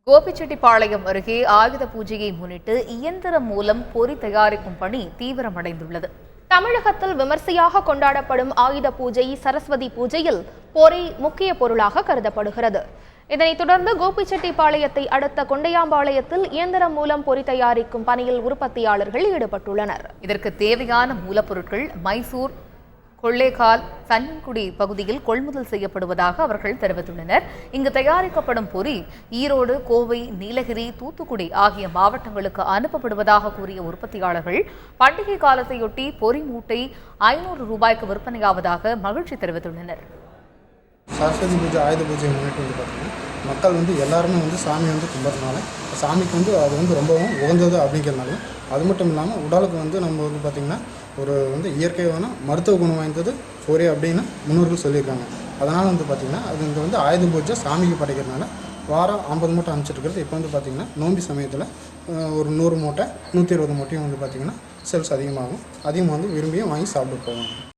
கோபிச்செட்டிப்பாளையம் அருகே ஆயுத பூஜையை முன்னிட்டு இயந்திரம் மூலம் பொறி தயாரிக்கும் பணி தீவிரமடைந்துள்ளது. தமிழகத்தில் விமர்சையாக கொண்டாடப்படும் ஆயுத பூஜை சரஸ்வதி பூஜையில் பொறி முக்கிய பொருளாக கருதப்படுகிறது. இதனைத் தொடர்ந்து கோபிச்செட்டிப்பாளையத்தை அடுத்த கொண்டையாம்பாளையத்தில் இயந்திரம் மூலம் பொறி தயாரிக்கும் பணியில் உற்பத்தியாளர்கள் ஈடுபட்டுள்ளனர். இதற்கு தேவையான மூலப்பொருட்கள் மைசூர், கொள்ளேகால், சன்னன்குடி பகுதியில் கொள்முதல் செய்யப்படுவதாக அவர்கள் தெரிவித்துள்ளனர். இங்கு தயாரிக்கப்படும் பொறி ஈரோடு, கோவை, நீலகிரி, தூத்துக்குடி ஆகிய மாவட்டங்களுக்கு அனுப்பப்படுவதாக கூறிய உற்பத்தியாளர்கள் பண்டிகை காலத்தையொட்டி பொறி மூட்டை 500 ரூபாய்க்கு விற்பனையாவதாக மகிழ்ச்சி தெரிவித்துள்ளனர். சரஸ்வதி பூஜை, ஆயுத பூஜை முன்னிட்டு பார்த்தீங்கன்னா மக்கள் எல்லாருமே சாமி கும்பிட்றதுனால சாமிக்கு அது ரொம்பவும் உகந்தது அப்படிங்கிறதுனால, அது மட்டும் இல்லாமல் உடலுக்கு நம்ம பார்த்திங்கன்னா ஒரு இயற்கையான மருத்துவ குணம் வாய்ந்தது பொறி அப்படின்னு முன்னோர்கள் சொல்லியிருக்காங்க. அதனால் பார்த்திங்கன்னா அது இங்கே ஆயுத பூஜை சாமிக்கு படைக்கிறதுனால வாரம் 50 மூட்டை அனுப்பிச்சிட்டு இப்போ பார்த்திங்கன்னா நோம்பி சமயத்தில் ஒரு 100 மூட்டை 120 மூட்டையும் பார்த்திங்கன்னா சேல்ஸ் அதிகமாகும். விரும்பியும் வாங்கி சாப்பிட்டு போவாங்க.